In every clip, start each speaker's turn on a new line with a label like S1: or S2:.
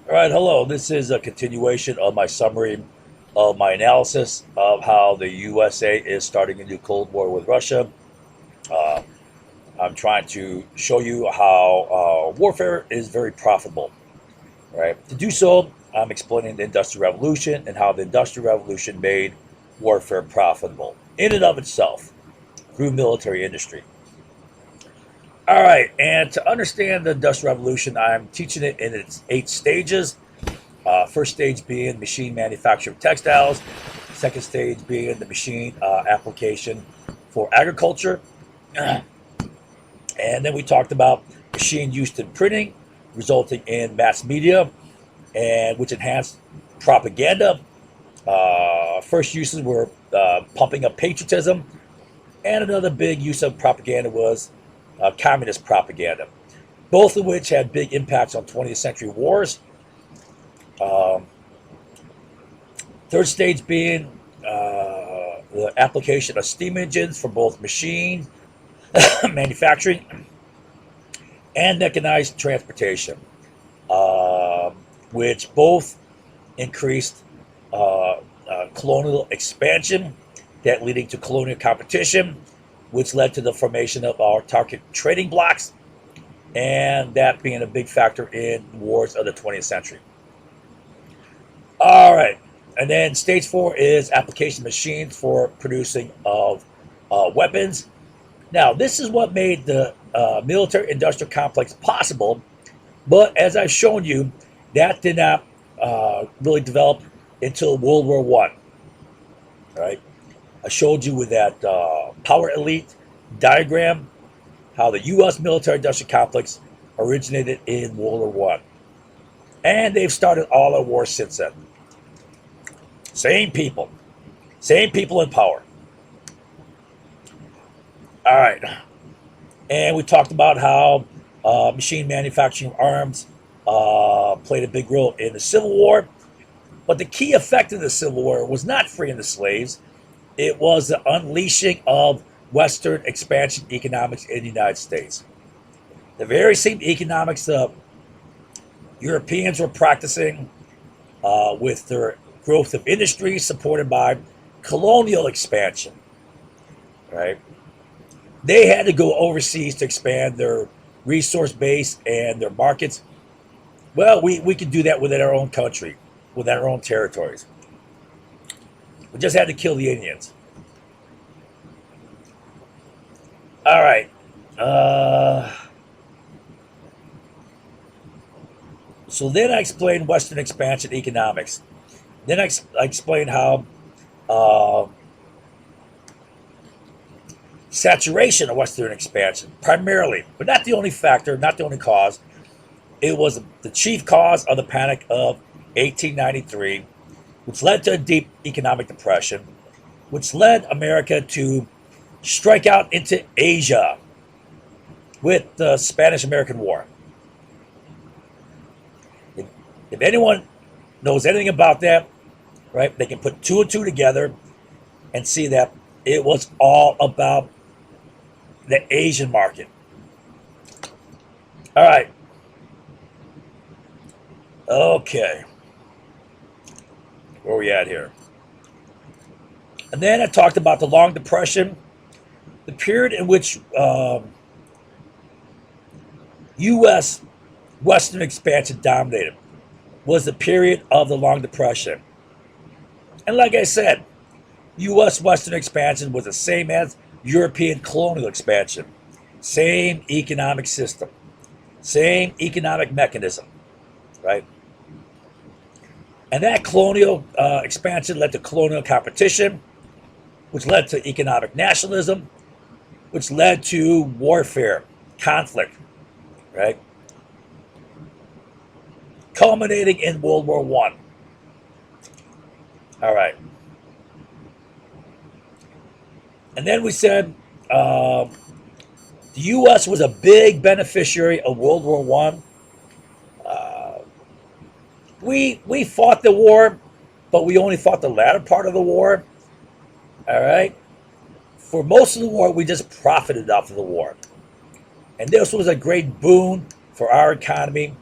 S1: All right, hello. This is a continuation of my summary of my analysis of how the USA is starting a new Cold War with Russia. Uh, I'm trying to show you how warfare is very profitable. Right. To do so, I'm explaining the Industrial Revolution and how the Industrial Revolution made warfare profitable in and of itself through military industry. All right, and to understand the Industrial Revolution, I'm teaching it in its 8 stages. First stage being machine manufacture of textiles. Second stage being the machine application for agriculture. And then we talked about machine used in printing, resulting in mass media, and which enhanced propaganda. First uses were pumping up patriotism, and another big use of propaganda was communist propaganda, both of which had big impacts on 20th century wars. Um, Third stage being the application of steam engines for both machine manufacturing and mechanized transportation, um, which both increased colonial expansion, that leading to colonial competition, which led to the formation of our target trading blocks, and that being a big factor in wars of the 20th century. All right. And then stage four is application machines for producing of weapons. Now, this is what made the military industrial complex possible. But as I've shown you, that did not really develop until World War One. Right? I showed you with that power elite diagram how the U.S. military industrial complex originated in World War One, and they've started all our wars since then. Same people, same people in power. All right, and we talked about how machine manufacturing of arms played a big role in the Civil War. But the key effect of the Civil War was not freeing the slaves, it was the unleashing of Western expansion economics in the United States. The very same economics the Europeans were practicing with their growth of industry supported by colonial expansion, right? They had to go overseas to expand their resource base and their markets. Well, we could do that within our own country, within our own territories. We just had to kill the Indians. All right. So then I explained Western expansion economics. Then I explained how uh, saturation of Western expansion, primarily, but not the only factor, not the only cause, it was the chief cause of the Panic of 1893, which led to a deep economic depression, which led America to strike out into Asia with the Spanish American War. If, if anyone knows anything about that, right, they can put two and two together and see that it was all about the Asian market. All right. Okay. Where are we at here? And then I talked about the Long Depression, the period in which U.S. Western expansion dominated was the period of the Long Depression. And like I said, U.S. Western expansion was the same as European colonial expansion. Same economic system, same economic mechanism, right? And that colonial expansion led to colonial competition, which led to economic nationalism, which led to warfare, conflict, right? Culminating in World War One. All right. And then we said the U.S. was a big beneficiary of World War One. Uh, we fought the war, but we only fought the latter part of the war. All right. For most of the war, we just profited off of the war, and this was a great boon for our economy,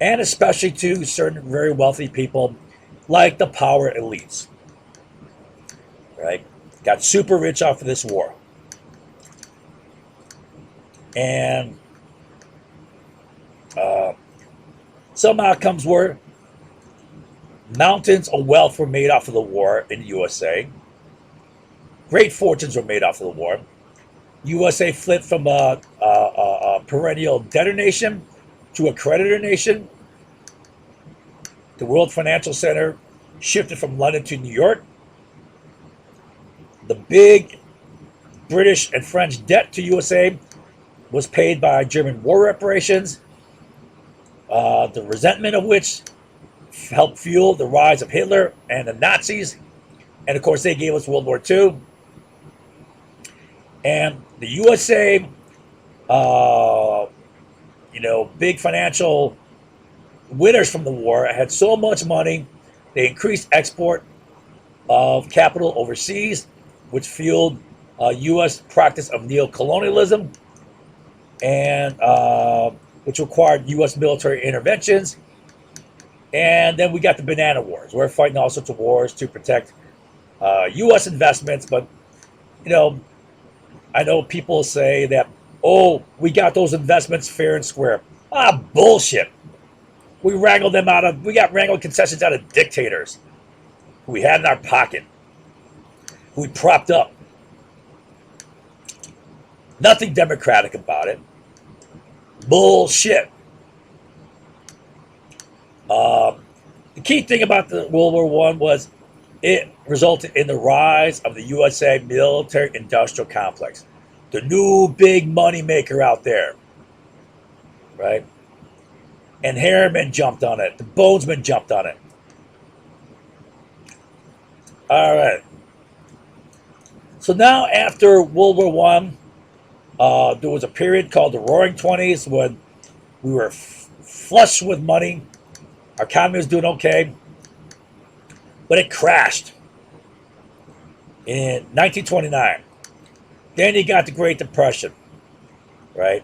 S1: and especially to certain very wealthy people like the power elites, right? Got super rich off of this war. And uh, some outcomes were mountains of wealth were made off of the war in the USA. Great fortunes were made off of the war. USA flipped from a perennial debtor nation to a creditor nation. The World Financial Center shifted from London to New York. The big British and French debt to USA was paid by German war reparations, the resentment of which helped fuel the rise of Hitler and the Nazis. And of course, they gave us World War II. And the USA, big financial winners from the war, had so much money, they increased export of capital overseas, which fueled U.S. practice of neocolonialism, and which required U.S. military interventions. And then we got the banana wars. We're fighting all sorts of wars to protect U.S. investments, but I know people say that, oh, we got those investments fair and square. Ah, bullshit. We got wrangled concessions out of dictators who we had in our pocket, who we propped up. Nothing democratic about it. Bullshit. The key thing about the World War One was it resulted in the rise of the USA military-industrial complex, the new big money maker out there, right? And Harriman jumped on it. The Bonesman jumped on it. All right. So now, after World War One, there was a period called the Roaring Twenties when we were flush with money. Our economy was doing okay, but it crashed in 1929. Then you got the Great Depression, right,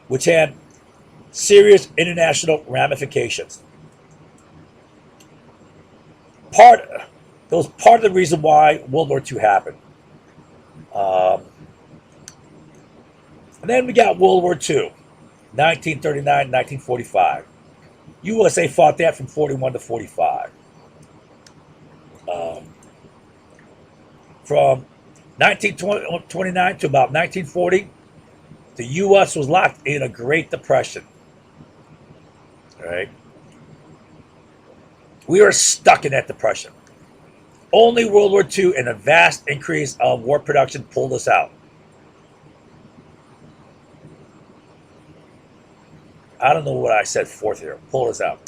S1: which had serious international ramifications. That was part of the reason why World War II happened. And then we got World War II, 1939, 1945. USA fought that from 41 to 45. From 1929 to about 1940, the U.S. was locked in a Great Depression. All right. We were stuck in that depression. Only World War II and a vast increase of war production pulled us out. I don't know what I said fourth here. Pull us out.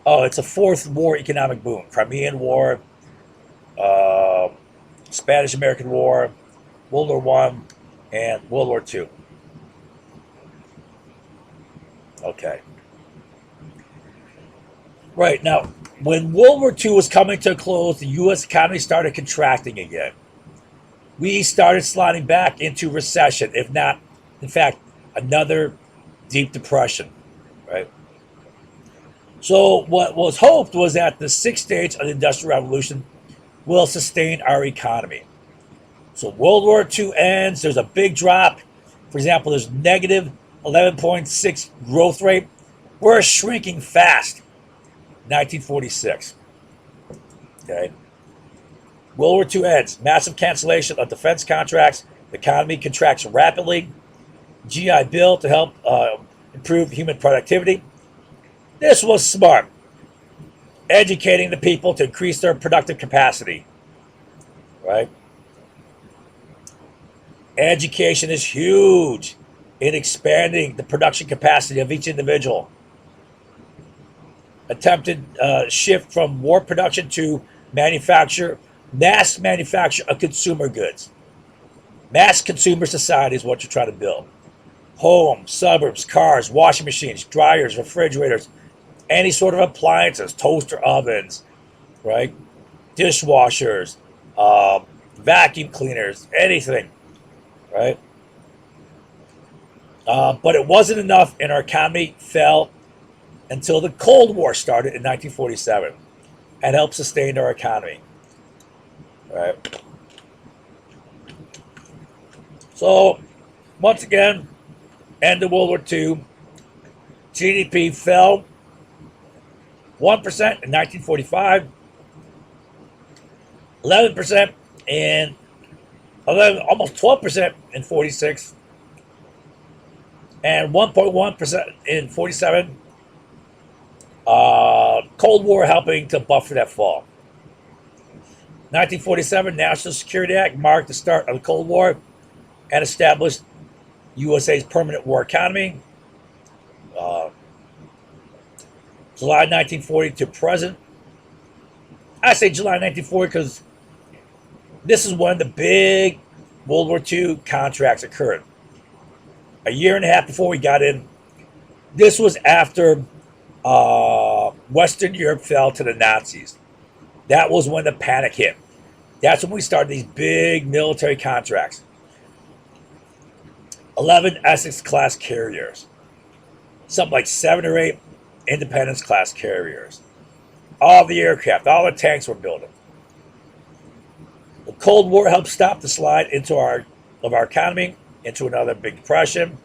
S1: Oh, it's a fourth war economic boom. Crimean War, Spanish-American War, World War One, and World War II. Okay. Right, now, when World War II was coming to a close, the U.S. economy started contracting again. We started sliding back into recession, if not, in fact, another deep depression, right? So what was hoped was that the sixth stage of the Industrial Revolution will sustain our economy. So World War II ends, there's a big drop. For example, there's negative 11.6 growth rate. We're shrinking fast. 1946. Okay. World War II ends. Massive cancellation of defense contracts. The economy contracts rapidly. GI Bill to help improve human productivity. This was smart. Educating the people to increase their productive capacity. Right? Education is huge in expanding the production capacity of each individual. Attempted shift from war production to mass manufacture of consumer goods. Mass consumer society is what you're trying to build. Homes, suburbs, cars, washing machines, dryers, refrigerators, any sort of appliances, toaster ovens, right? Dishwashers, vacuum cleaners, anything, right? But it wasn't enough, and our economy fell until the Cold War started in 1947 and helped sustain our economy. All right. So, once again, end of World War II, GDP fell 1% in 1945, 11% in 11, almost 12% in 46, and 1.1% in 47. Cold War helping to buffer that fall. 1947 National Security Act marked the start of the Cold War and established USA's permanent war economy. Uh, July 1940 to present. I say July 1940 because this is when the big World War II contracts occurred. A year and a half before we got in. This was after Western Europe fell to the Nazis. That was when the panic hit. That's when we started these big military contracts. 11 Essex class carriers. Something like 7 or 8 Independence class carriers. All the aircraft, all the tanks were building. The Cold War helped stop the slide into our economy into another big depression.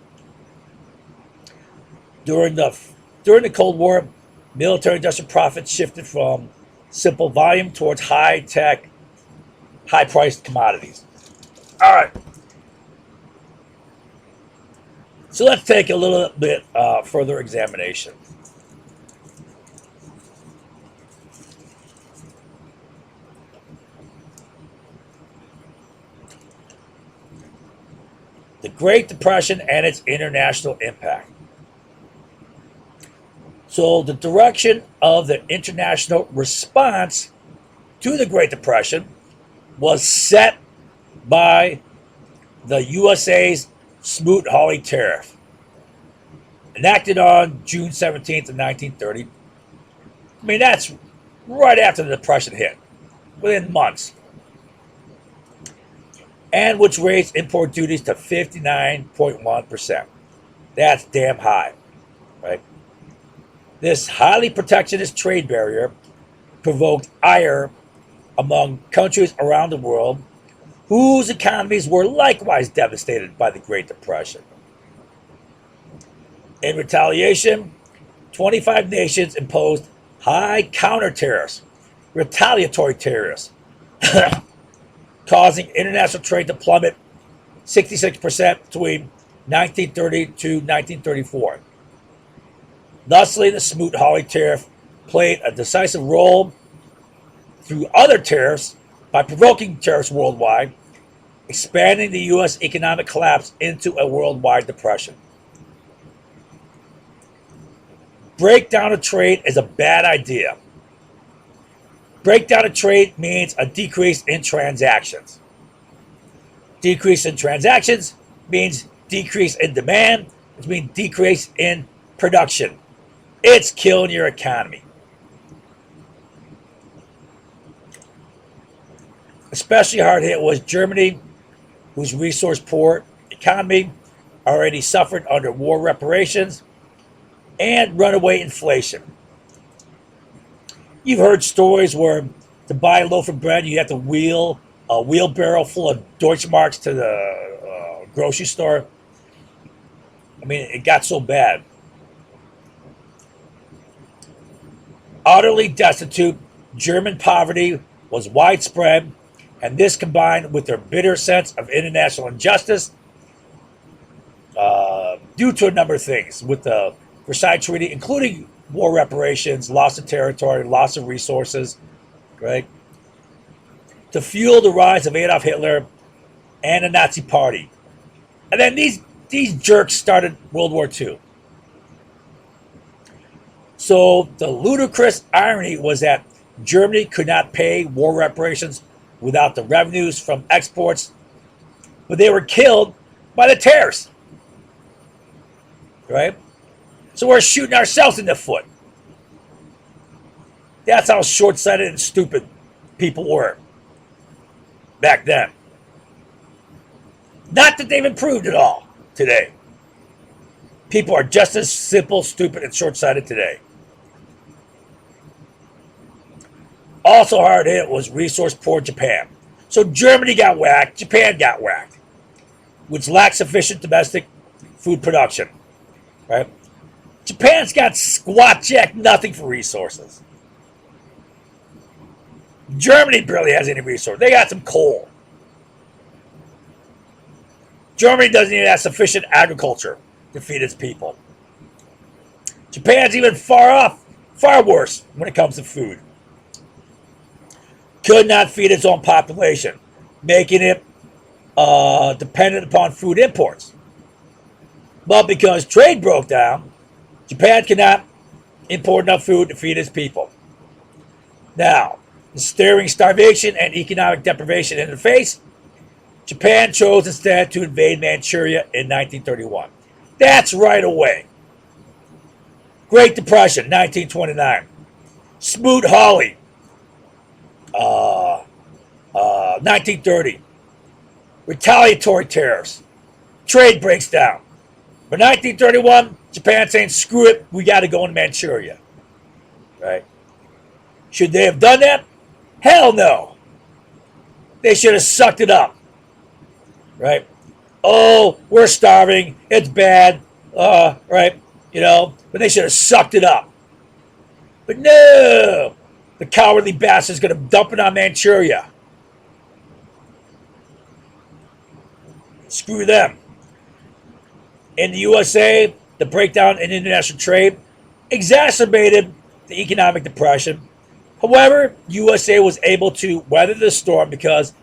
S1: During the Cold War, military industrial profits shifted from simple volume towards high-tech, high-priced commodities. All right. So let's take a little bit further examination. The Great Depression and its international impact. So the direction of the international response to the Great Depression was set by the USA's Smoot-Hawley Tariff, enacted on June 17th of 1930. I mean, that's right after the Depression hit, within months. And which raised import duties to 59.1%. That's damn high, right? This highly protectionist trade barrier provoked ire among countries around the world whose economies were likewise devastated by the Great Depression. In retaliation, 25 nations imposed high counter tariffs, retaliatory tariffs, causing international trade to plummet 66% between 1930 to 1934. Thusly, the Smoot-Hawley tariff played a decisive role through other tariffs by provoking tariffs worldwide, expanding the U.S. economic collapse into a worldwide depression. Breakdown of trade is a bad idea. Breakdown of trade means a decrease in transactions. Decrease in transactions means decrease in demand, which means decrease in production. It's killing your economy. Especially hard hit was Germany, whose resource poor economy already suffered under war reparations and runaway inflation. You've heard stories where to buy a loaf of bread, you have to wheel a wheelbarrow full of Deutschmarks to the grocery store. I mean, it got so bad. Utterly destitute, German poverty was widespread, and this combined with their bitter sense of international injustice due to a number of things with the Versailles Treaty, including war reparations, loss of territory, loss of resources, right? To fuel the rise of Adolf Hitler and the Nazi Party. And then these jerks started World War II. So the ludicrous irony was that Germany could not pay war reparations without the revenues from exports, but they were killed by the tariffs, right? So we're shooting ourselves in the foot. That's how short-sighted and stupid people were back then. Not that they've improved at all today. People are just as simple, stupid, and short-sighted today. Also hard hit was resource-poor Japan. So Germany got whacked, Japan got whacked, which lacked sufficient domestic food production. Right? Japan's got squat jack nothing for resources. Germany barely has any resource. They got some coal. Germany doesn't even have sufficient agriculture to feed its people. Japan's even far worse when it comes to food. Could not feed its own population, making it dependent upon food imports. But because trade broke down, Japan cannot import enough food to feed its people. Now, staring starvation and economic deprivation in the face, Japan chose instead to invade Manchuria in 1931. That's right away. Great Depression, 1929. Smoot-Hawley, 1930. Retaliatory tariffs. Trade breaks down. By 1931, Japan saying, screw it, we got to go into Manchuria. Right? Should they have done that? Hell no. They should have sucked it up. Right? Oh, we're starving. It's bad. Right? You know, but they should have sucked it up. But no, the cowardly bastard's going to dump it on Manchuria. Screw them. In the USA, the breakdown in international trade exacerbated the economic depression. However, USA was able to weather the storm because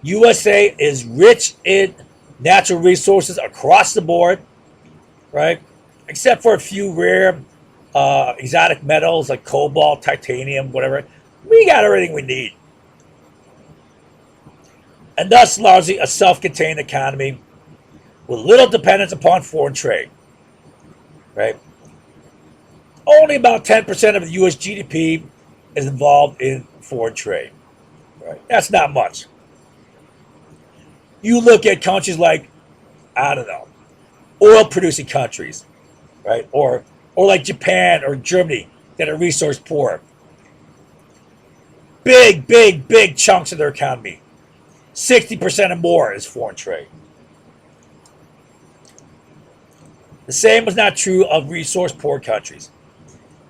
S1: USA is rich in natural resources across the board, right? Except for a few rare exotic metals like cobalt, titanium, whatever. We got everything we need. And thus largely a self-contained economy with little dependence upon foreign trade, right? Only about 10% of the U.S. GDP is involved in foreign trade, right? That's not much. You look at countries like, I don't know, oil-producing countries, right? Or like Japan or Germany that are resource poor. Big chunks of their economy. 60% or more is foreign trade. The same was not true of resource-poor countries.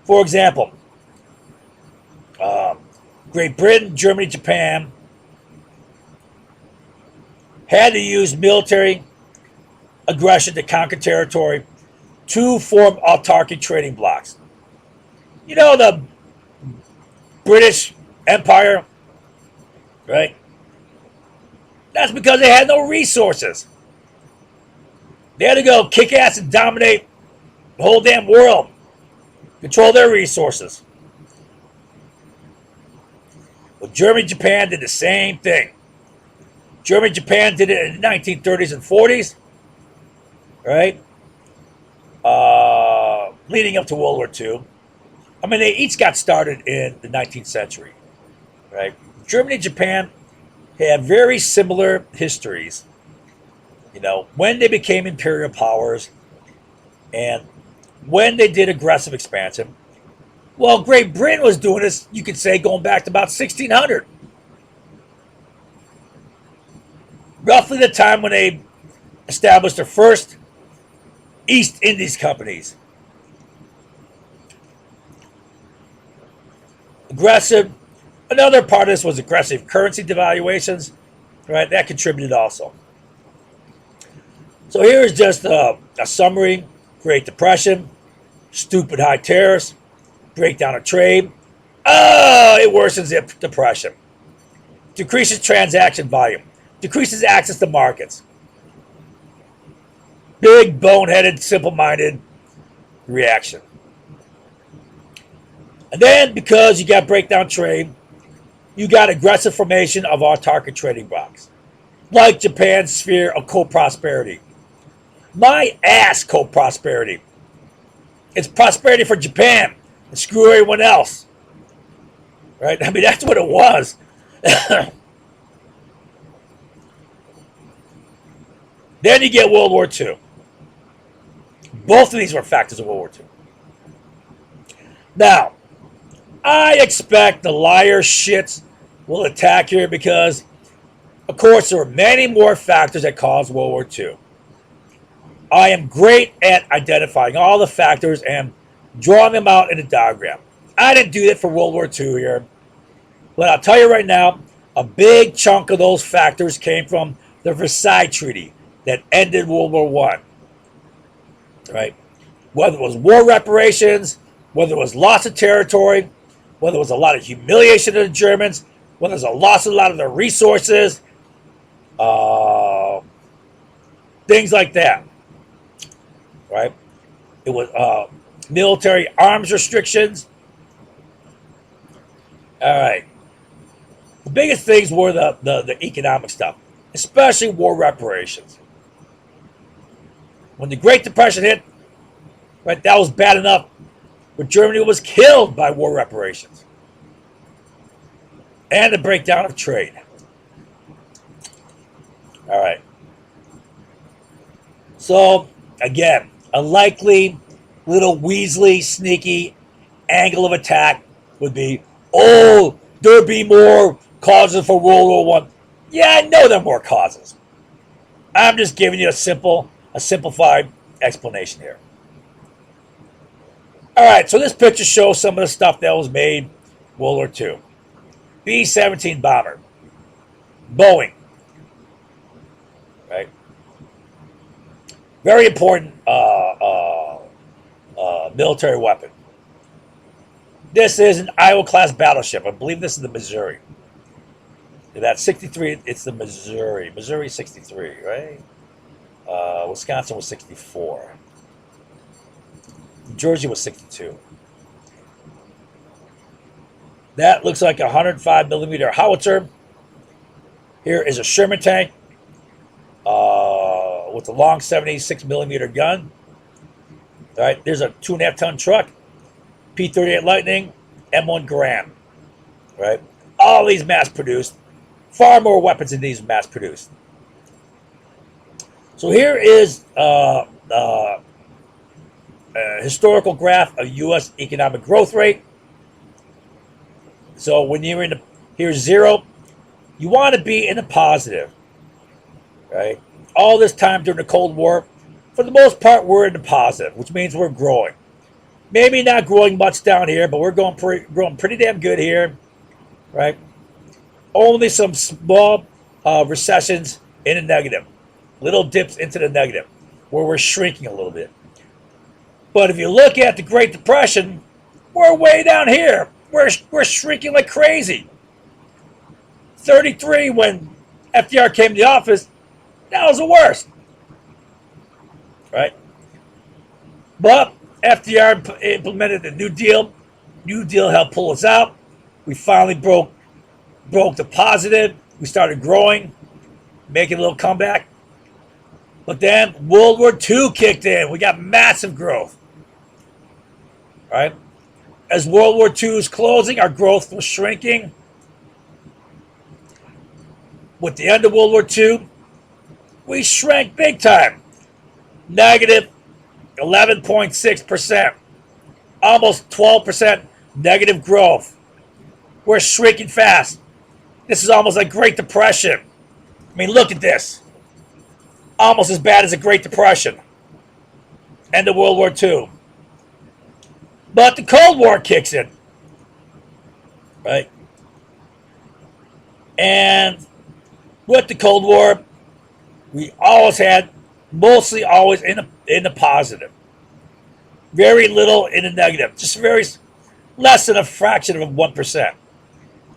S1: For example, Great Britain, Germany, Japan had to use military aggression to conquer territory to form autarkic trading blocs. You know, the British Empire, right? That's because they had no resources. They had to go kick ass and dominate the whole damn world, control their resources. Well, Germany and Japan did the same thing. Germany and Japan did it in the 1930s and 40s, right? Leading up to World War II. I mean, they each got started in the 19th century, right? Germany and Japan have very similar histories. You know, when they became imperial powers and when they did aggressive expansion. Well, Great Britain was doing this, you could say, going back to about 1600. Roughly the time when they established their first East Indies companies. Aggressive. Another part of this was aggressive currency devaluations, right? That contributed also. So here's just a summary. Great Depression, stupid high tariffs, breakdown of trade. Oh, it worsens the depression. Decreases transaction volume. Decreases access to markets. Big, boneheaded, simple-minded reaction. And then, because you got breakdown trade, you got aggressive formation of autarkic trading blocs, like Japan's sphere of co-prosperity. My ass co-prosperity. It's prosperity for Japan and screw everyone else. Right? I mean, that's what it was. Then you get World War II. Both of these were factors of World War II. Now, I expect the liar shits will attack here because, of course, there were many more factors that caused World War II. I am great at identifying all the factors and drawing them out in a diagram. I didn't do that for World War II here. But I'll tell you right now, a big chunk of those factors came from the Versailles Treaty that ended World War I. Right? Whether it was war reparations, whether it was loss of territory, whether it was a lot of humiliation of the Germans, whether it was a loss of a lot of their resources, things like that. Right? It was military arms restrictions. All right. The biggest things were the economic stuff, especially war reparations. When the Great Depression hit, right, that was bad enough, but Germany was killed by war reparations and the breakdown of trade. All right. So, again, a likely little Weasley sneaky angle of attack would be, oh, there'd be more causes for World War I. Yeah, I know there are more causes. I'm just giving you a simplified explanation here. All right, so this picture shows some of the stuff that was made World War II. B-17 bomber, Boeing, right? Very important military weapon. This is an Iowa-class battleship. I believe this is the Missouri. That's 63. It's the Missouri. Missouri 63, right? Wisconsin was 64. New Jersey was 62. That looks like a 105 millimeter howitzer. Here is a Sherman tank with a long 76 millimeter gun. All right, there's a 2.5 ton truck, P-38 Lightning, M1 Garand. Right, all these mass produced. Far more weapons than these mass produced. So here is a historical graph of U.S. economic growth rate. So when you're in here's 0, you want to be in the positive, right? All this time during the Cold War, for the most part, we're in the positive, which means we're growing. Maybe not growing much down here, but we're growing pretty damn good here, right? Only some small recessions in the negative, little dips into the negative, where we're shrinking a little bit. But if you look at the Great Depression, we're way down here. We're shrinking like crazy. 33, when FDR came to the office, that was the worst, right? But FDR implemented the New Deal. New Deal helped pull us out. We finally broke the positive. We started growing, making a little comeback. But then World War II kicked in. We got massive growth, right? As World War II is closing, our growth was shrinking. With the end of World War II, we shrank big time. Negative 11.6%. Almost 12% negative growth. We're shrinking fast. This is almost like Great Depression. I mean, look at this. Almost as bad as the Great Depression. End of World War II. But the Cold War kicks in. Right? And with the Cold War, we always had, mostly always in the positive. Very little in the negative. Just very less than a fraction of 1%.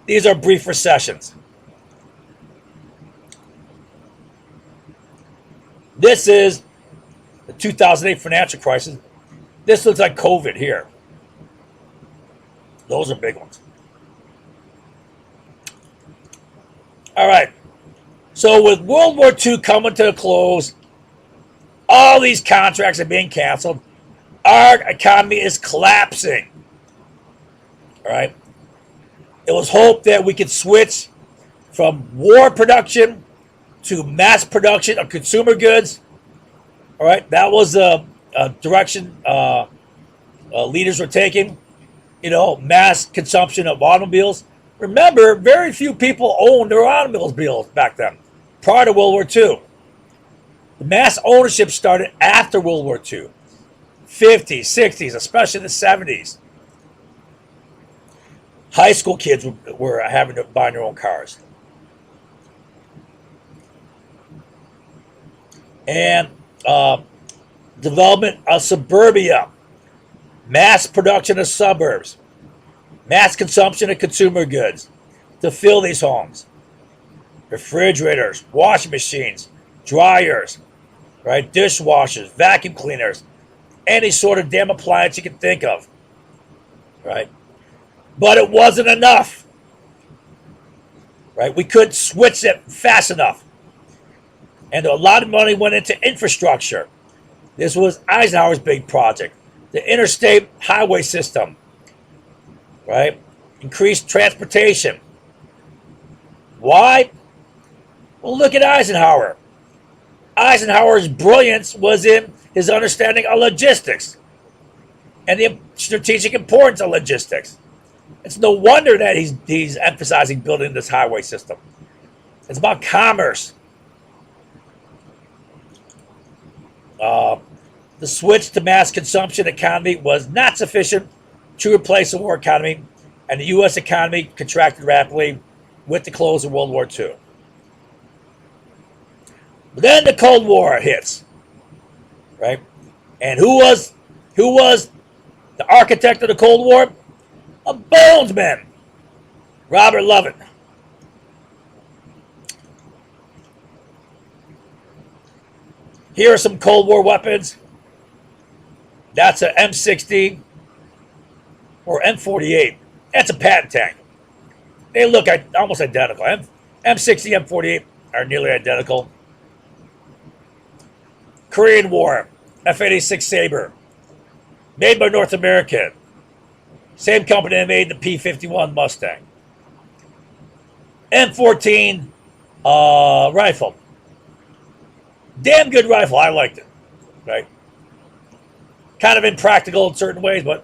S1: These are brief recessions. This is the 2008 financial crisis. This looks like COVID here. Those are big ones. All right. So with World War II coming to a close, all these contracts are being canceled. Our economy is collapsing. All right. It was hoped that we could switch from war production to mass production of consumer goods. All right. That was the direction leaders were taking. Mass consumption of automobiles. Remember, very few people owned their automobiles back then, prior to World War II. The mass ownership started after World War II, 50s, 60s, especially the 70s. High school kids were having to buy their own cars. And development of suburbia, mass production of suburbs, mass consumption of consumer goods to fill these homes. Refrigerators, washing machines, dryers, right? Dishwashers, vacuum cleaners, any sort of damn appliance you can think of, right? But it wasn't enough, right? We couldn't switch it fast enough. And a lot of money went into infrastructure. This was Eisenhower's big project. The interstate highway system, right? Increased transportation. Why? Well, look at Eisenhower. Eisenhower's brilliance was in his understanding of logistics and the strategic importance of logistics. It's no wonder that he's emphasizing building this highway system. It's about commerce. The switch to mass consumption economy was not sufficient to replace the war economy, and the U.S. economy contracted rapidly with the close of World War II. But then the Cold War hits, right? And who was the architect of the Cold War? A bonesman, Robert Lovett. Here are some Cold War weapons. That's an M60 or M48. That's a Patton tank. They look almost identical. M60, M48 are nearly identical. Korean War, F-86 Sabre, made by North American. Same company that made the P-51 Mustang. M14 rifle. Damn good rifle. I liked it. Right? Kind of impractical in certain ways, but,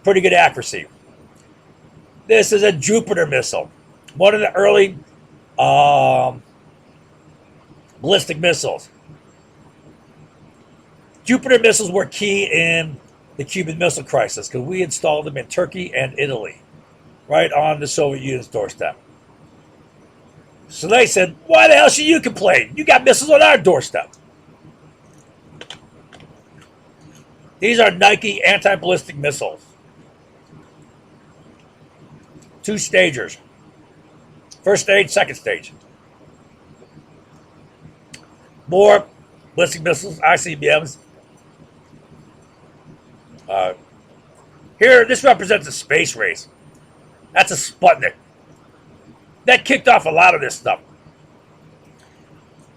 S1: pretty good accuracy. This is a Jupiter missile. One of the early ballistic missiles. Jupiter missiles were key in the Cuban Missile Crisis because we installed them in Turkey and Italy, right on the Soviet Union's doorstep. So they said, why the hell should you complain? You got missiles on our doorstep. These are Nike anti-ballistic missiles. 2 stagers. First stage, second stage. More ballistic missiles, ICBMs. Here, this represents a space race. That's a Sputnik. That kicked off a lot of this stuff.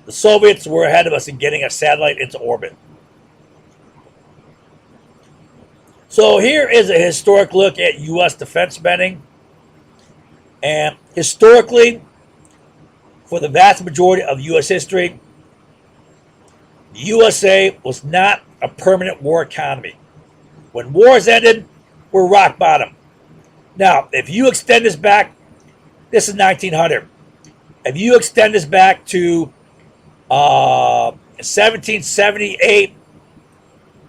S1: The Soviets were ahead of us in getting a satellite into orbit. So here is a historic look at U.S. defense spending. And historically, for the vast majority of U.S. history, the USA was not a permanent war economy. When wars ended, we're rock bottom. Now, if you extend this back, this is 1900. If you extend this back to 1778,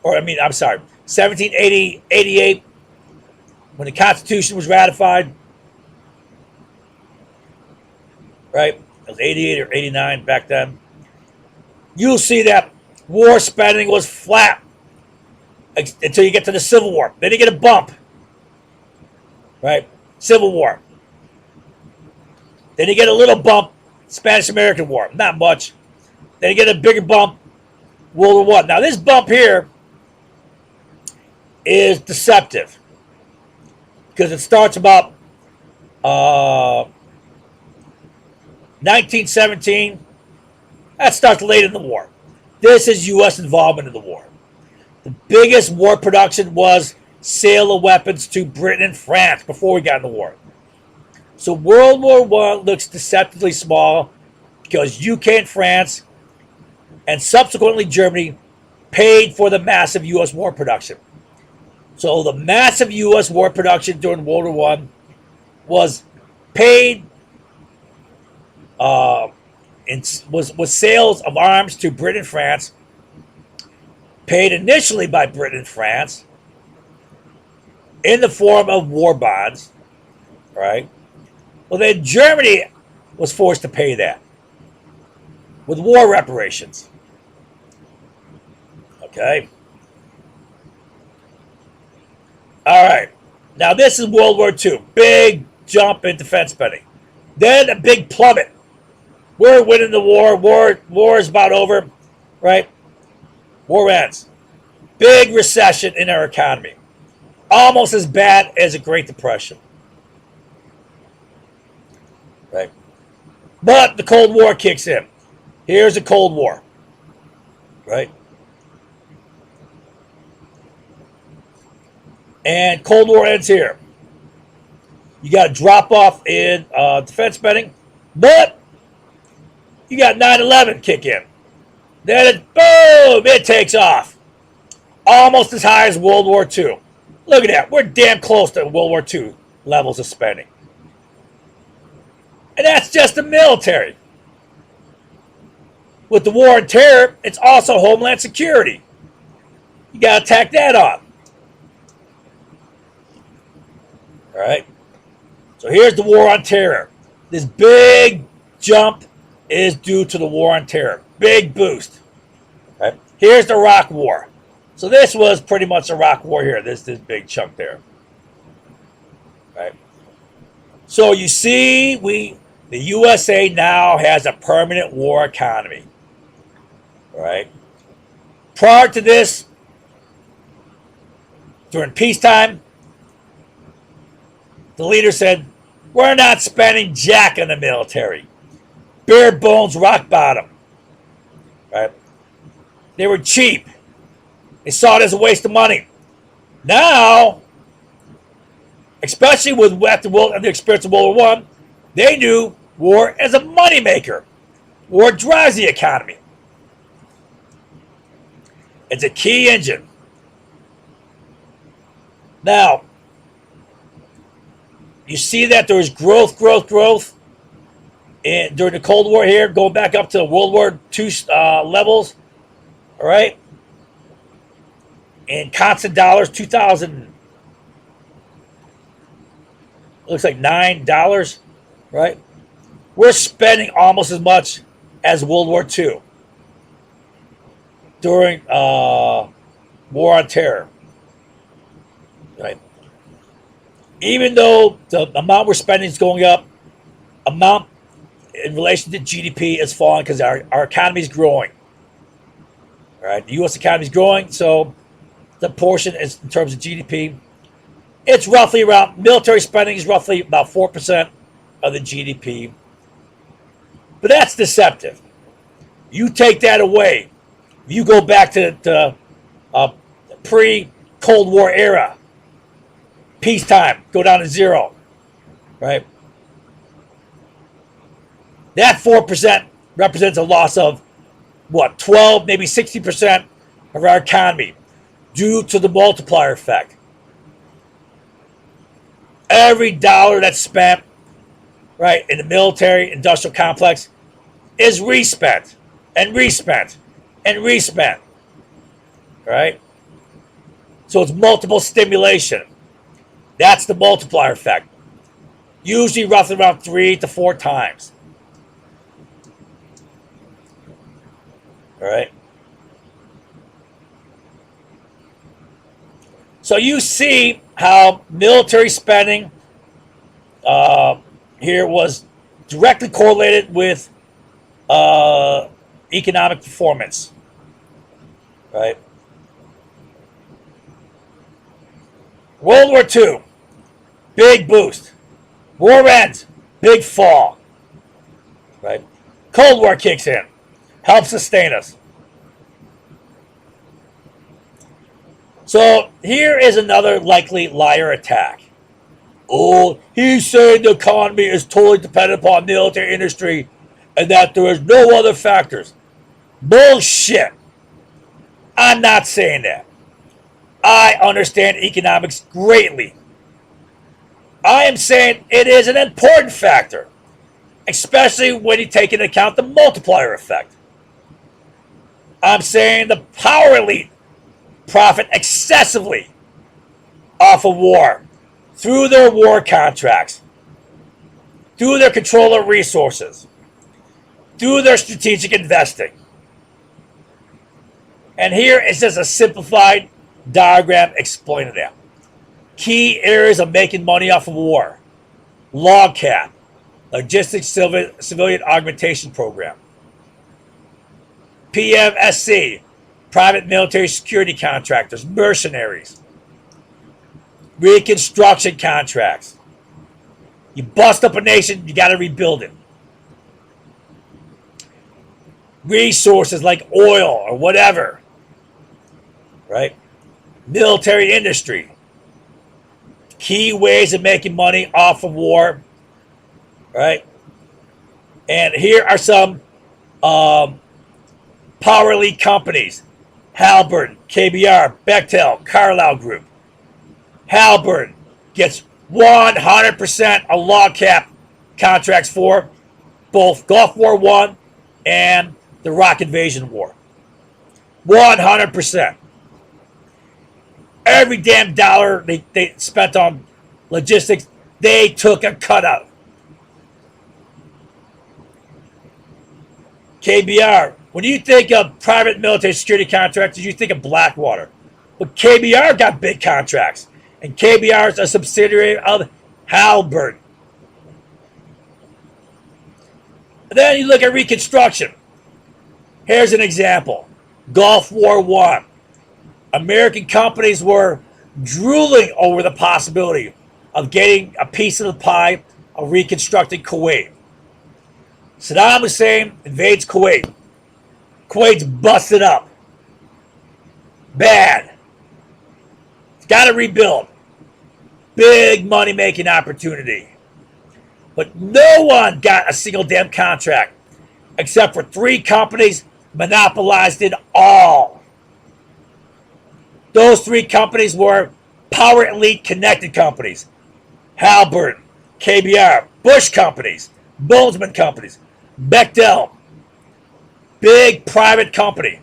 S1: 1788, when the Constitution was ratified, right? It was 88 or 89 back then. You'll see that war spending was flat until you get to the Civil War. Then you get a bump, right? Civil War. Then you get a little bump, Spanish-American War. Not much. Then you get a bigger bump, World War I. Now, this bump here is deceptive because it starts about 1917. That starts late in the war. This is U.S. involvement in the war. The biggest war production was sale of weapons to Britain and France before we got in the war. So World War I looks deceptively small because UK and France and subsequently Germany paid for the massive U.S. war production. So the massive U.S. war production during World War One was paid was sales of arms to Britain and France, paid initially by Britain and France in the form of war bonds, right? Well, then Germany was forced to pay that with war reparations. Okay. All right. Now this is World War II. Big jump in defense spending. Then a big plummet. We're winning the war. War is about over, right? War ends. Big recession in our economy. Almost as bad as the Great Depression. Right? But the Cold War kicks in. Here's the Cold War. Right? And Cold War ends here. You got a drop off in defense spending, but you got 9/11 kick in. Then boom, it takes off. Almost as high as World War II. Look at that. We're damn close to World War II levels of spending. And that's just the military. With the war on terror, it's also Homeland Security. You got to tack that on. All right. So here's the war on terror. This big jump is due to the war on terror. Big boost. All right. Here's the Iraq War. So this was pretty much the Iraq War here. This big chunk there. All right. So you see, the USA now has a permanent war economy. All right. Prior to this, during peacetime, the leader said, we're not spending jack on the military. Bare bones, rock bottom. Right? They were cheap. They saw it as a waste of money. Now, especially with after the experience of World War I, they knew war as a moneymaker. War drives the economy. It's a key engine. Now, you see that there was growth during the Cold War here, going back up to World War II levels. All right? In constant dollars, 2000, looks like $9, right? We're spending almost as much as World War II during War on Terror, right? Even though the amount we're spending is going up, amount in relation to GDP is falling because our economy is growing. All right, the U.S. economy is growing, so the portion is in terms of GDP. It's roughly around, military spending is roughly about 4% of the GDP. But that's deceptive. You take that away. You go back to pre-Cold War era. Peacetime, go down to zero. Right? That 4% represents a loss of, what, 12, maybe 60% of our economy due to the multiplier effect. Every dollar that's spent, right, in the military industrial complex is respent and respent and respent. Right? So it's multiple stimulation. That's the multiplier effect. Usually roughly around 3 to 4 times. All right. So you see how military spending here was directly correlated with economic performance. Right. World War II, big boost. War ends, big fall. Right. Cold War kicks in, helps sustain us. So here is another likely liar attack. Oh, he's saying the economy is totally dependent upon military industry and that there is no other factors. Bullshit. I'm not saying that. I understand economics greatly. I am saying it is an important factor, especially when you take into account the multiplier effect. I'm saying the power elite profit excessively off of war through their war contracts, through their control of resources, through their strategic investing. And here is just a simplified diagram explaining that. Key areas of making money off of war: LOGCAP, Logistics Civilian Augmentation Program; PMSC, Private Military Security Contractors, mercenaries; reconstruction contracts. You bust up a nation, you got to rebuild it. Resources like oil or whatever, right? Military industry. Key ways of making money off of war, right? And here are some power elite companies: Halliburton, KBR, Bechtel, Carlyle Group. Halliburton gets 100% of LOGCAP contracts for both Gulf War I and the Iraq Invasion War. 100%. Every damn dollar they spent on logistics, they took a cut out. KBR, when you think of private military security contractors, you think of Blackwater. But KBR got big contracts, and KBR is a subsidiary of Halliburton. And then you look at reconstruction. Here's an example: Gulf War I. American companies were drooling over the possibility of getting a piece of the pie of reconstructing Kuwait. Saddam Hussein invades Kuwait. Kuwait's busted up. Bad. It's got to rebuild. Big money making opportunity. But no one got a single damn contract except for 3 companies monopolized it all. Those 3 companies were power elite connected companies: Halliburton, KBR, Bush companies, Bonesman companies, Bechtel, big private company.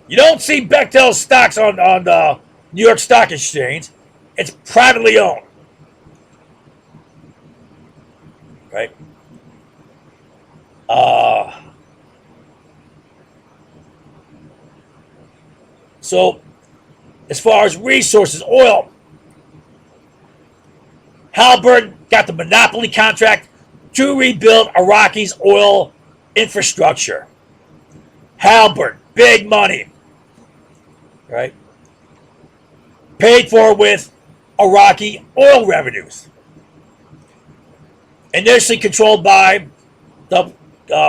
S1: You don't see Bechtel stocks on the New York Stock Exchange. It's privately owned, right? So, as far as resources, oil, Halliburton got the monopoly contract to rebuild Iraqi's oil infrastructure. Halliburton, big money, right? Paid for with Iraqi oil revenues. Initially controlled by the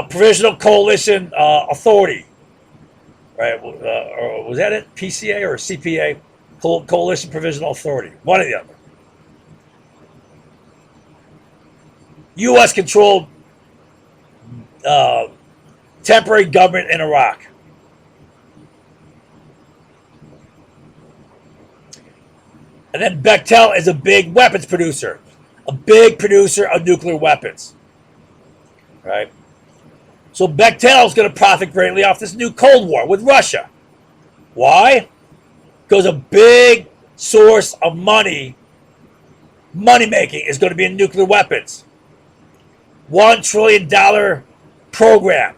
S1: Provisional Coalition Authority, right? Or was that it? PCA or CPA? Coalition Provisional Authority. One or the other. U.S. controlled temporary government in Iraq. And then Bechtel is a big weapons producer, a big producer of nuclear weapons, right? So Bechtel is going to profit greatly off this new Cold War with Russia. Why? Because a big source of money making is going to be in nuclear weapons. $1 trillion program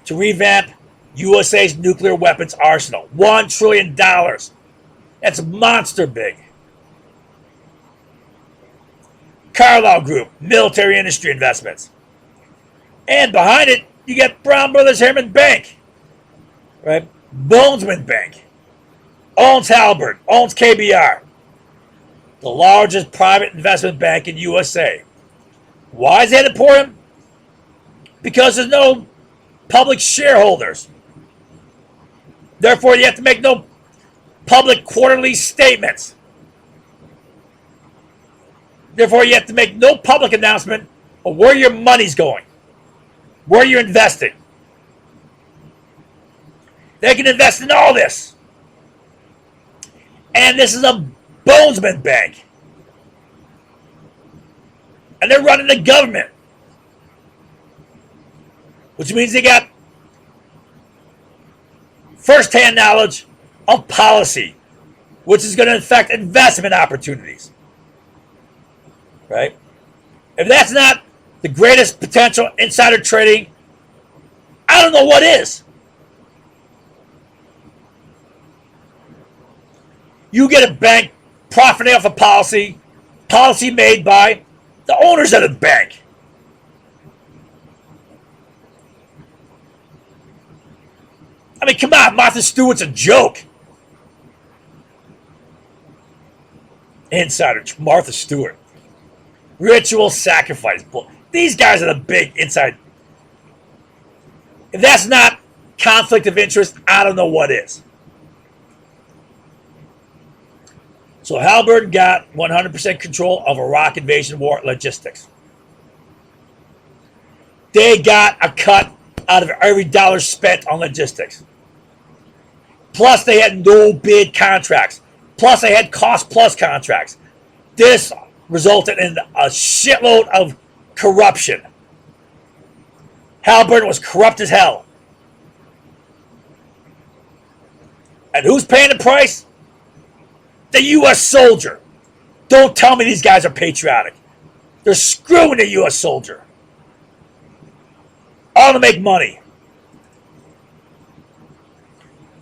S1: to revamp USA's nuclear weapons arsenal. $1 trillion. That's monster big. Carlyle Group, military industry investments. And behind it, you get Brown Brothers Harriman Bank, right? Bonesman Bank. Owns Halliburton, owns KBR. The largest private investment bank in USA. Why is that important? Because there's no public shareholders. Therefore, you have to make no public quarterly statements. Therefore, you have to make no public announcement of where your money's going, where you're investing. They can invest in all this. And this is a bonesman bank. And they're running the government. Which means they got first-hand knowledge of policy, which is going to affect investment opportunities. Right? If that's not the greatest potential insider trading, I don't know what is. You get a bank profiting off a policy made by the owners of the bank. I mean, come on, Martha Stewart's a joke. Insider, Martha Stewart. Ritual sacrifice. These guys are the big inside. If that's not conflict of interest, I don't know what is. So Halliburton got 100% control of Iraq invasion war logistics. They got a cut out of every dollar spent on logistics. Plus, they had no bid contracts. Plus, they had cost-plus contracts. This resulted in a shitload of corruption. Halliburton was corrupt as hell. And who's paying the price? The U.S. soldier. Don't tell me these guys are patriotic. They're screwing the U.S. soldier. All to make money.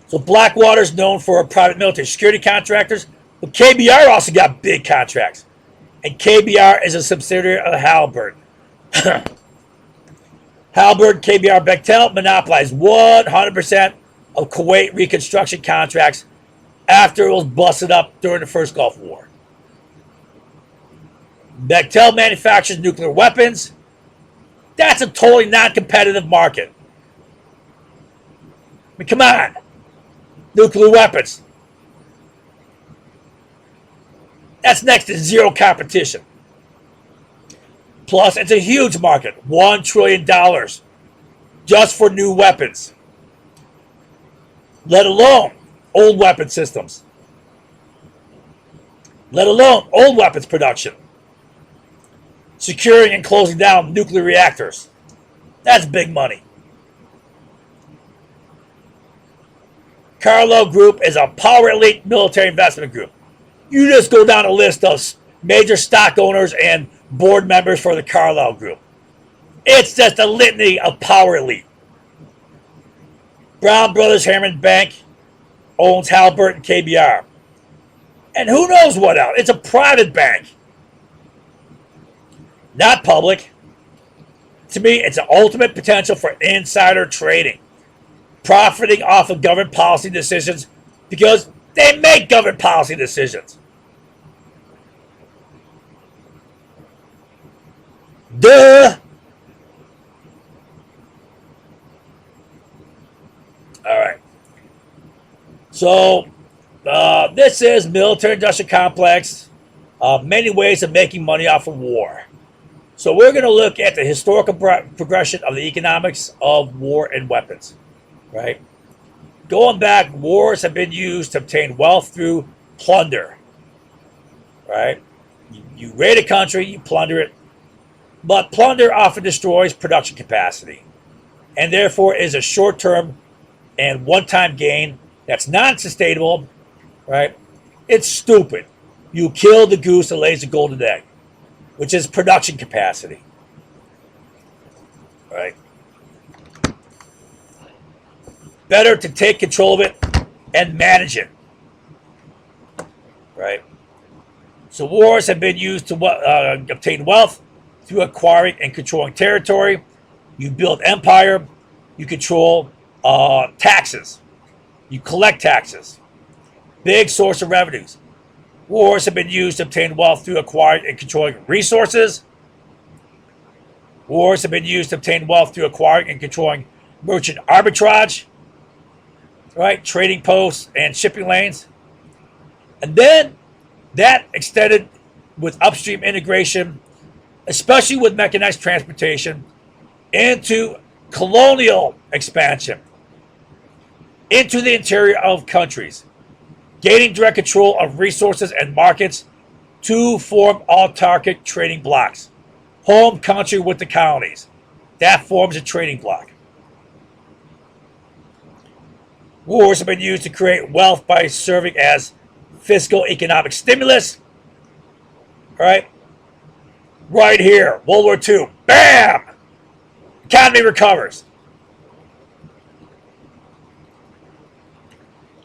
S1: So Blackwater's known for private military security contractors, but KBR also got big contracts. And KBR is a subsidiary of Halliburton. Halliburton, KBR, Bechtel monopolized 100% of Kuwait reconstruction contracts after it was busted up during the first Gulf War. Bechtel manufactures nuclear weapons. That's a totally non-competitive market. I mean, come on. Nuclear weapons. That's next to zero competition. Plus, it's a huge market. $1 trillion just for new weapons. Let alone old weapon systems. Let alone old weapons production. Securing and closing down nuclear reactors. That's big money. Carlyle Group is a power elite military investment group. You just go down a list of major stock owners and board members for the Carlyle Group. It's just a litany of power elite. Brown Brothers Harriman Bank owns Halliburton KBR. And who knows what else? It's a private bank. Not public. To me, it's an ultimate potential for insider trading. Profiting off of government policy decisions because they make government policy decisions. Duh. All right. So, this is military-industrial complex. Many ways of making money off of war. So we're going to look at the historical progression of the economics of war and weapons. Right? Going back, wars have been used to obtain wealth through plunder. Right? You raid a country, you plunder it. But plunder often destroys production capacity. And therefore is a short-term and one-time gain that's non-sustainable. Right? It's stupid. You kill the goose that lays the golden egg, which is production capacity. Right? Better to take control of it and manage it. Right? So wars have been used to obtain wealth through acquiring and controlling territory. You build empire. You control taxes. You collect taxes. Big source of revenues. Wars have been used to obtain wealth through acquiring and controlling resources. Wars have been used to obtain wealth through acquiring and controlling merchant arbitrage. Right? Trading posts and shipping lanes. And then that extended with upstream integration, especially with mechanized transportation, into colonial expansion, into the interior of countries, gaining direct control of resources and markets to form autarkic trading blocks. Home country with the colonies. That forms a trading bloc. Wars have been used to create wealth by serving as fiscal economic stimulus. All right. Right here, World War II. Bam! Economy recovers.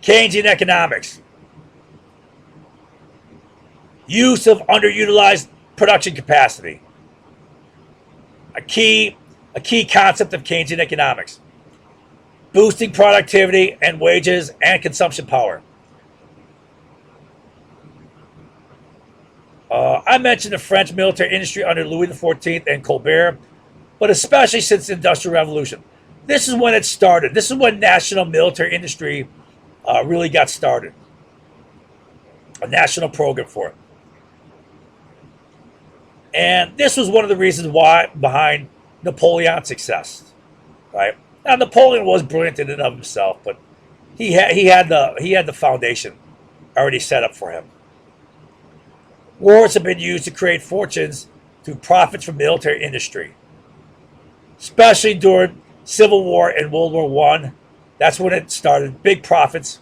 S1: Keynesian economics. Use of underutilized production capacity. A key concept of Keynesian economics. Boosting productivity and wages and consumption power. I mentioned the French military industry under Louis XIV and Colbert, but especially since the Industrial Revolution. This is when it started. This is when national military industry really got started. A national program for it. And this was one of the reasons why behind Napoleon's success, right? Now Napoleon was brilliant in and of himself, but he had the foundation already set up for him. Wars have been used to create fortunes through profits from military industry, especially during Civil War and World War I. That's when it started. Big profits.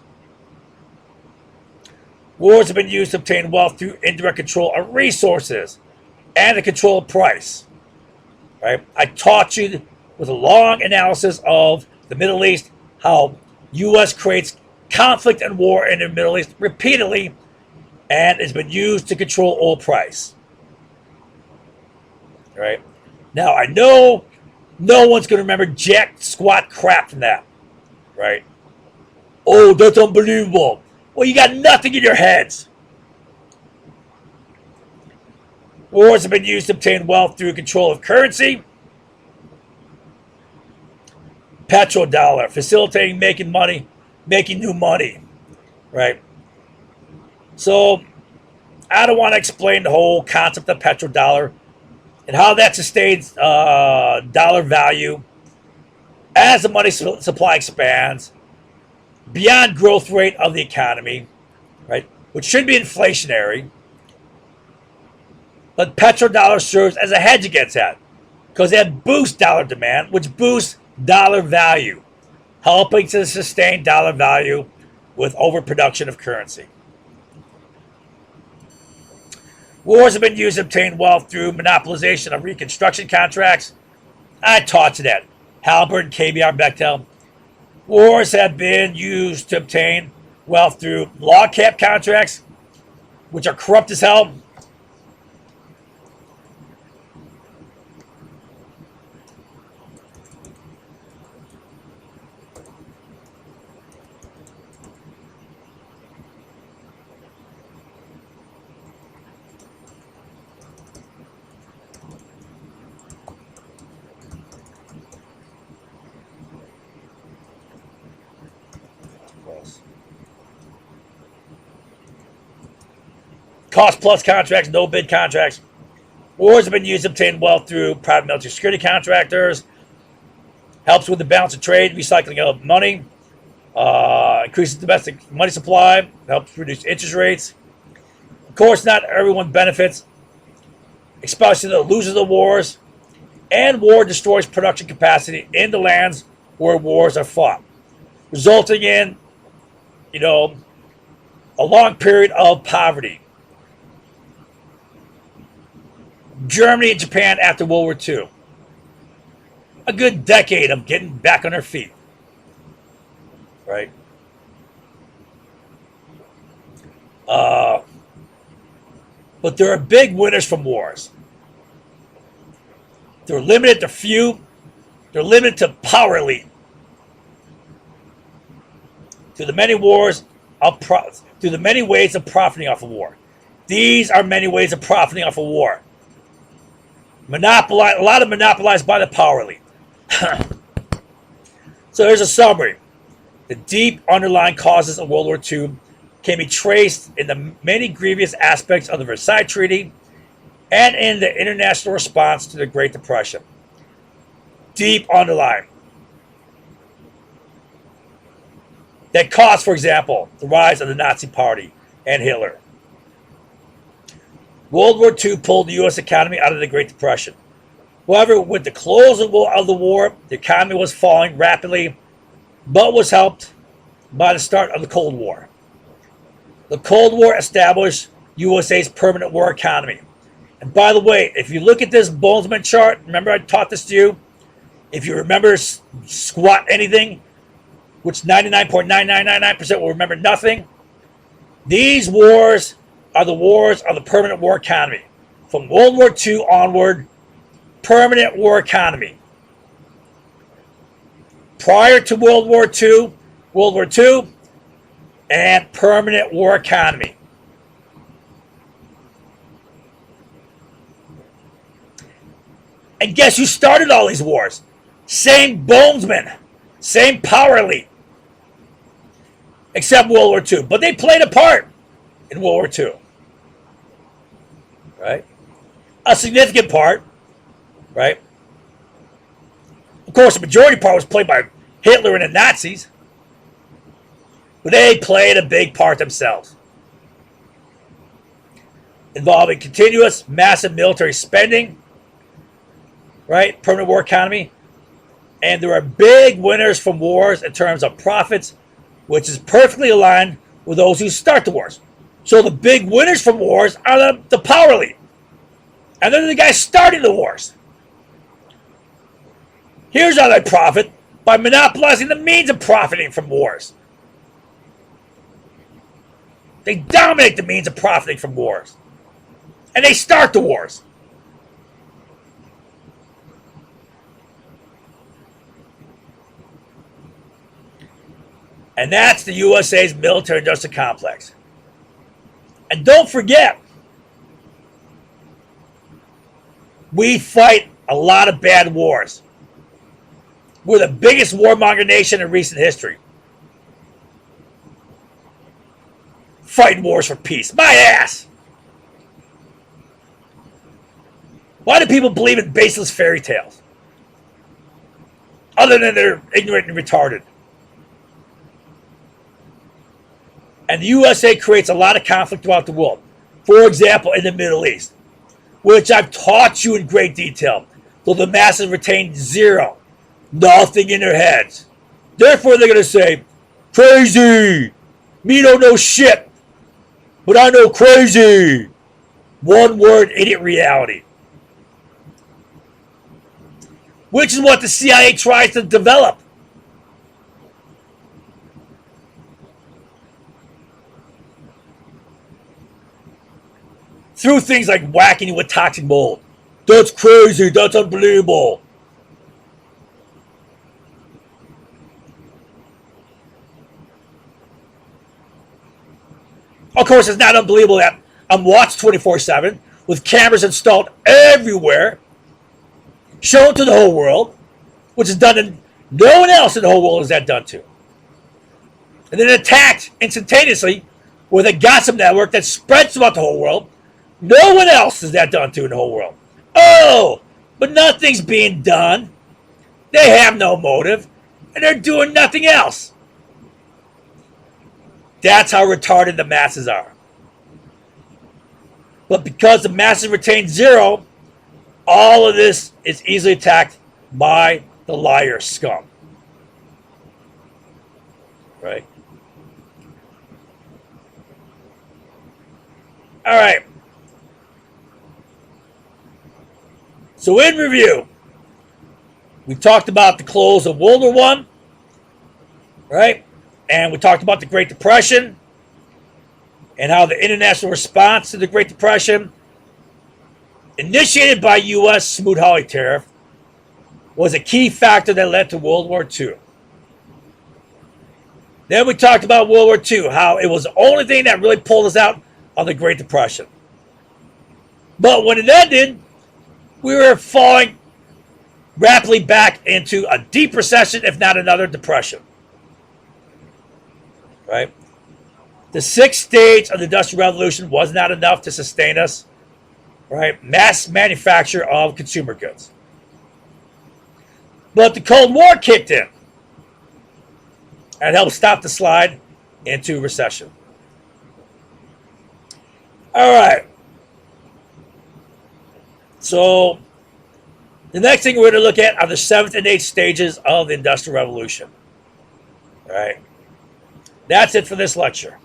S1: Wars have been used to obtain wealth through indirect control of resources and the control of price. Right? I taught you with a long analysis of the Middle East how U.S. creates conflict and war in the Middle East repeatedly, and it's been used to control oil price. Right? Now, I know no one's going to remember jack squat crap from that. Right? Oh, that's unbelievable. Well, you got nothing in your heads. Wars have been used to obtain wealth through control of currency. Petrodollar, facilitating making money, making new money. Right? So, I don't want to explain the whole concept of petrodollar and how that sustains dollar value as the money supply expands beyond growth rate of the economy, right? Which should be inflationary. But petrodollar serves as a hedge against that because it boosts dollar demand, which boosts dollar value, helping to sustain dollar value with overproduction of currency. Wars have been used to obtain wealth through monopolization of reconstruction contracts. I taught you that. Halliburton, KBR, Bechtel. Wars have been used to obtain wealth through log cap contracts, which are corrupt as hell. Cost plus contracts, no bid contracts. Wars have been used to obtain wealth through private military security contractors. Helps with the balance of trade, recycling of money. Increases domestic money supply. Helps reduce interest rates. Of course, not everyone benefits, especially the losers of wars. And war destroys production capacity in the lands where wars are fought, resulting in, a long period of poverty. Germany and Japan after World War II. A good decade of getting back on their feet. Right? But there are big winners from wars. They're limited to few. They're limited to power elite. Through the many ways of profiting off of war. These are many ways of profiting off of war. A lot of monopolized by the power elite. So here's a summary. The deep underlying causes of World War II can be traced in the many grievous aspects of the Versailles Treaty and in the international response to the Great Depression. Deep underlying. that caused, for example, the rise of the Nazi Party and Hitler. World War II pulled the U.S. economy out of the Great Depression. However, with the close of the war, the economy was falling rapidly, but was helped by the start of the Cold War. The Cold War established USA's permanent war economy. And by the way, if you look at this Boltzmann chart, remember I taught this to you? If you remember squat anything, which 99.9999% will remember nothing, these wars are the wars of the permanent war economy. From World War II onward, permanent war economy. Prior to World War II, and permanent war economy. And guess who started all these wars? Same Boltzmann, same power elite, except World War II. But they played a part in World War II, right? A significant part, right? Of course, the majority part was played by Hitler and the Nazis, but they played a big part themselves, involving continuous, massive military spending, right? Permanent war economy. And there are big winners from wars in terms of profits, which is perfectly aligned with those who start the wars. So the big winners from wars are the power elite. And they're the guys starting the wars. Here's how they profit: by monopolizing the means of profiting from wars. They dominate the means of profiting from wars. And they start the wars. And that's the USA's military-industrial complex. And don't forget, we fight a lot of bad wars. We're the biggest warmonger nation in recent history. Fighting wars for peace. My ass! Why do people believe in baseless fairy tales? Other than they're ignorant and retarded. And the USA creates a lot of conflict throughout the world. For example, in the Middle East, which I've taught you in great detail, though the masses retain zero, nothing in their heads. Therefore, they're going to say, crazy! Me don't know shit, but I know crazy! One word, idiot reality. Which is what the CIA tries to develop. Through things like whacking you with toxic mold. That's crazy. That's unbelievable. Of course, it's not unbelievable that I'm watched 24/7 with cameras installed everywhere, shown to the whole world, which is done to no one else in the whole world is that done to. And then attacked instantaneously with a gossip network that spreads throughout the whole world. No one else is that done to in the whole world. Oh, but nothing's being done. They have no motive, and they're doing nothing else. That's how retarded the masses are. But because the masses retain zero, all of this is easily attacked by the liar scum. Right? All right. So in review, we talked about the close of World War I, right? And we talked about the Great Depression and how the international response to the Great Depression, initiated by U.S. Smoot-Hawley tariff, was a key factor that led to World War II. Then we talked about World War II, how it was the only thing that really pulled us out of the Great Depression. But when it ended, we were falling rapidly back into a deep recession, if not another depression. Right? The sixth stage of the Industrial Revolution was not enough to sustain us. Right? Mass manufacture of consumer goods. But the Cold War kicked in. and help stop the slide into recession. All right. So the next thing we're going to look at are the seventh and eighth stages of the Industrial Revolution. All right. That's it for this lecture.